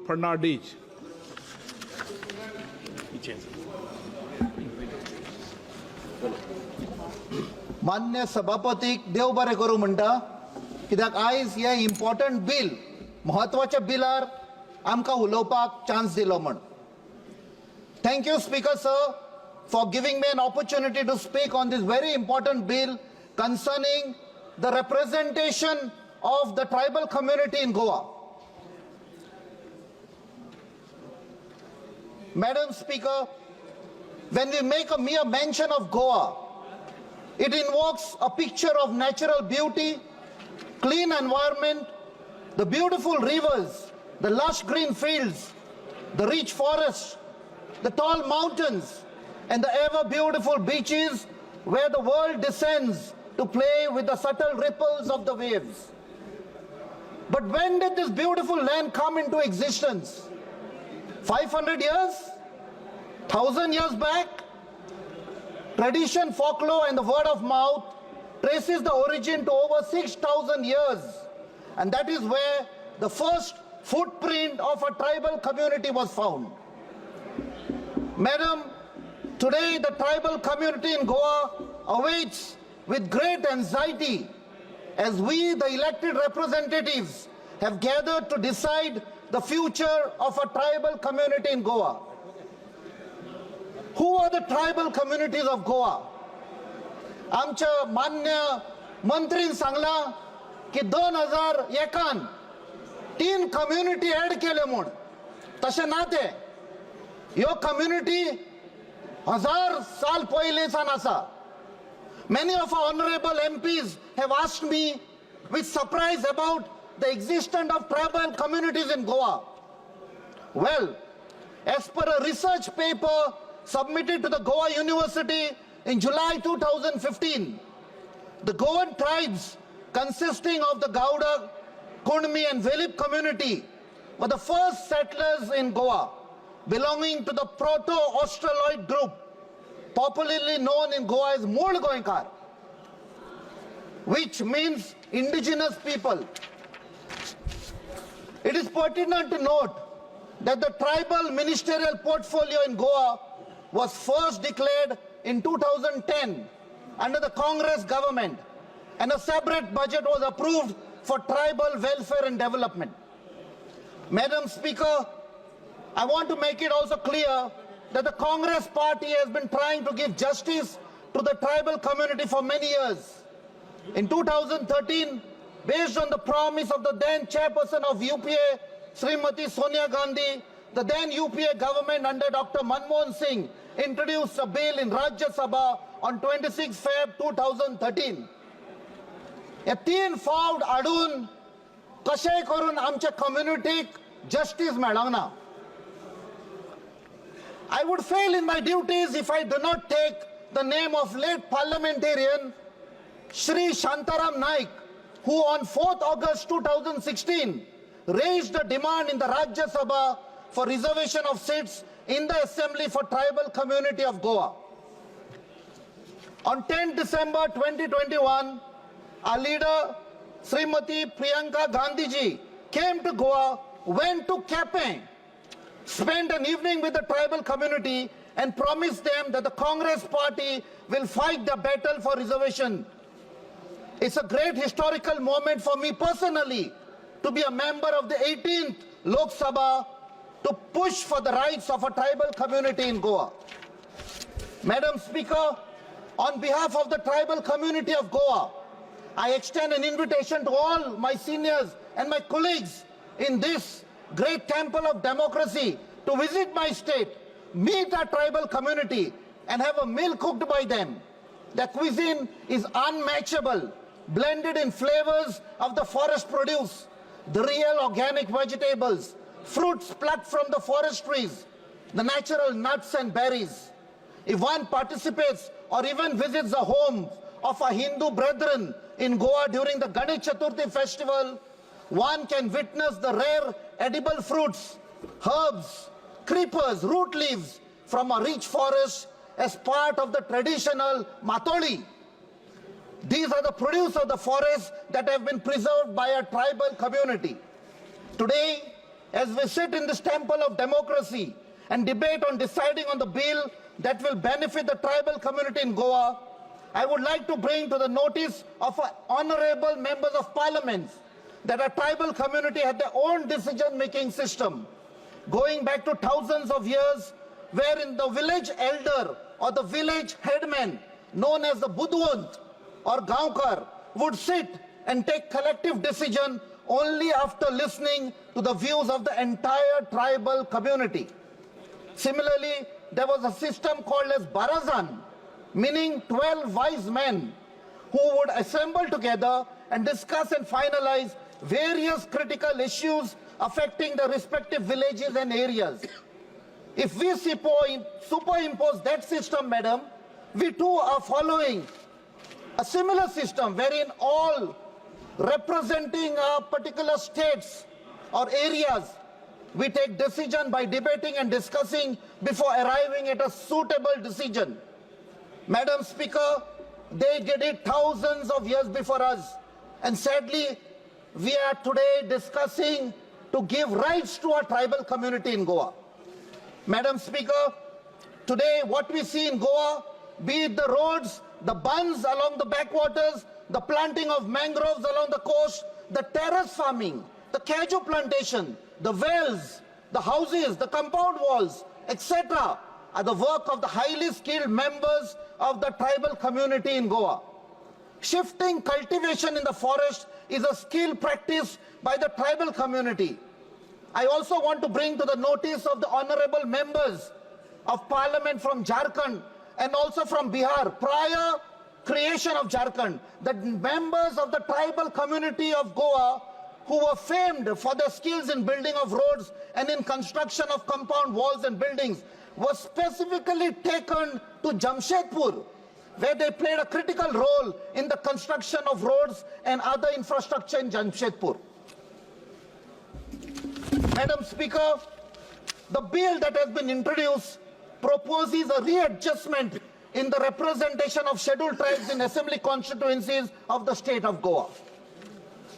Fernandes. मान्य सभापतीक देव बरें करूं म्हणटा कित्याक आयज हे इम्पॉर्टंट बिल महत्वाच्या बिलार आमकां उलोवपाक चान्स दिलो म्हण. Thank you, Speaker Sir, for giving me an opportunity to speak on this very important bill concerning the representation of the tribal community in Goa. Madam Speaker, when we make a mere mention of Goa, it invokes a picture of natural beauty, clean environment, the beautiful rivers, the lush green fields, the rich forests, the tall mountains, and the ever beautiful beaches where the world descends to play with the subtle ripples of the waves. But when did this beautiful land come into existence? 500 years? 1,000 years back? Tradition, folklore, and the word of mouth traces the origin to over 6,000 years. And that is where the first footprint of a tribal community was found. Madam, today the tribal community in Goa awaits with great anxiety as we, the elected representatives, have gathered to decide the future of a tribal community in Goa. Who are the tribal communities of Goa? आमच्या मान्य मंत्रीन सांगला की 2001 3 community add केले म्हूण. तशें ना ते. ह्यो community 1000 साल पयलींसान आसा. Many of our honorable MPs have asked me with surprise about the existence of tribal communities in Goa. Well, as per a research paper submitted to the Goa University in July 2015, the Goan tribes consisting of the Gauda, Kundmi and Velip community were the first settlers in Goa, belonging to the Proto-Australoid group, popularly known in Goa as Mool Goinkar, which means indigenous people. It is pertinent to note that the tribal ministerial portfolio in Goa was first declared in 2010 under the Congress government, and a separate budget was approved for tribal welfare and development. Madam Speaker, I want to make it also clear that the Congress party has been trying to give justice to the tribal community for many years. In 2013, based on the promise of the then chairperson of UPA, Srimati Sonia Gandhi, the then UPA government under Dr. Manmohan Singh introduced a bill in Rajya Sabha on 26 Feb 2013. हे 3 फावट आडून कशेय करून आमच्या कम्युनिटीक justice मेळोंक ना. I would fail in my duties if I do not take the name of late parliamentarian Shri Shantaram Naik, who on 4th August 2016 raised a demand in the Rajya Sabha for reservation of seats in the Assembly for tribal community of Goa. On 10 December 2021, our leader Srimati Priyanka Gandhiji came to Goa, went to Capt, spent an evening with the tribal community and promised them that the Congress party will fight the battle for reservation. It's a great historical moment for me personally to be a member of the 18th Lok Sabha to push for the rights of a tribal community in Goa. Madam Speaker, on behalf of the tribal community of Goa, I extend an invitation to all my seniors and my colleagues in this great temple of democracy to visit my state, meet our tribal community and have a meal cooked by them. The cuisine is unmatchable, blended in flavors of the forest produce, the real organic vegetables, fruits plucked from the forest trees, the natural nuts and berries. If one participates or even visits the home of our Hindu brethren in Goa during the Ganesh Chaturthi festival, one can witness the rare edible fruits, herbs, creepers, root leaves from a rich forest as part of the traditional matoli. These are the produce of the forest that have been preserved by a tribal community. Today, as we sit in this temple of democracy and debate on deciding on the bill that will benefit the tribal community in Goa, I would like to bring to the notice of honorable members of parliament that our tribal community had their own decision-making system going back to thousands of years, wherein the village elder or the village headman, known as the Budwant or Gaonkar, would sit and take collective decision only after listening to the views of the entire tribal community. Similarly, there was a system called as Barazan, meaning 12 wise men who would assemble together and discuss and finalize various critical issues affecting the respective villages and areas. If we superimpose that system, madam, we too are following a similar system wherein all representing particular states or areas, we take decision by debating and discussing before arriving at a suitable decision. Madam Speaker, they did it thousands of years before us, and sadly, we are today discussing to give rights to our tribal community in Goa. Madam Speaker, today what we see in Goa, be it the roads, the bunds along the backwaters, the planting of mangroves along the coast, the terrace farming, the cashew plantation, the wells, the houses, the compound walls, etc., are the work of the highly skilled members of the tribal community in Goa. Shifting cultivation in the forest is a skill practiced by the tribal community. I also want to bring to the notice of the honorable members of parliament from Jharkhand and also from Bihar, prior creation of Jharkhand, that members of the tribal community of Goa who were famed for their skills in building of roads and in construction of compound walls and buildings was specifically taken to Jamshedpur, where they played a critical role in the construction of roads and other infrastructure in Jamshedpur. Madam Speaker, the bill that has been introduced proposes a readjustment in the representation of scheduled tribes in Assembly Constituencies of the State of Goa.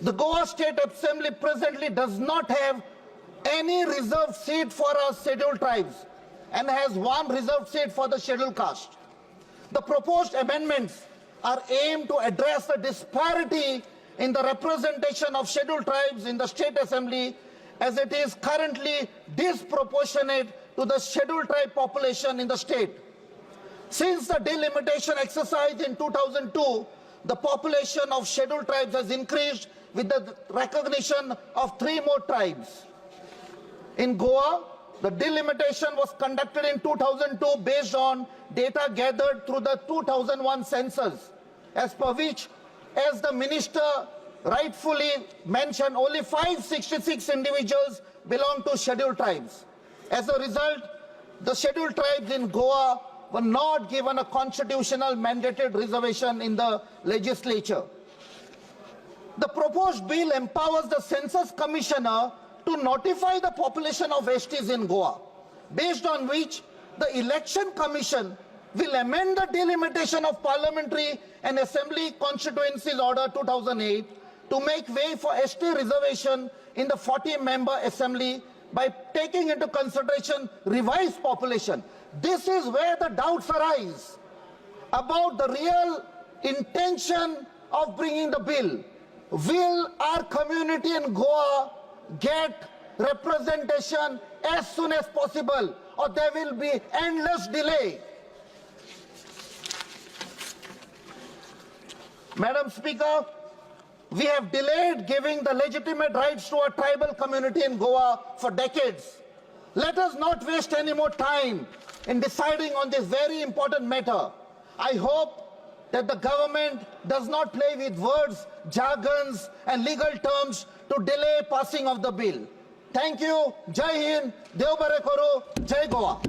The Goa State Assembly presently does not have any reserved seat for our scheduled tribes and has one reserved seat for the scheduled caste. The proposed amendments are aimed to address the disparity in the representation of scheduled tribes in the State Assembly, as it is currently disproportionate to the scheduled tribe population in the state. Since the delimitation exercise in 2002, the population of scheduled tribes has increased with the recognition of 3 more tribes. In Goa, the delimitation was conducted in 2002 based on data gathered through the 2001 census, as per which, as the minister rightfully mentioned, only 566 individuals belong to scheduled tribes. As a result, the scheduled tribes in Goa were not given a constitutional mandated reservation in the legislature. The proposed bill empowers the Census Commissioner to notify the population of STs in Goa, based on which the Election Commission will amend the delimitation of Parliamentary and Assembly Constituencies Order 2008 to make way for ST reservation in the 40-member Assembly by taking into consideration revised population. This is where the doubts arise about the real intention of bringing the bill. Will our community in Goa get representation as soon as possible, or there will be endless delay? Madam Speaker, we have delayed giving the legitimate rights to our tribal community in Goa for decades. Let us not waste any more time in deciding on this very important matter. I hope that the government does not play with words, jargons and legal terms to delay passing of the bill. Thank you. Jai Hind, Dev Bare Karo, Jai Goa.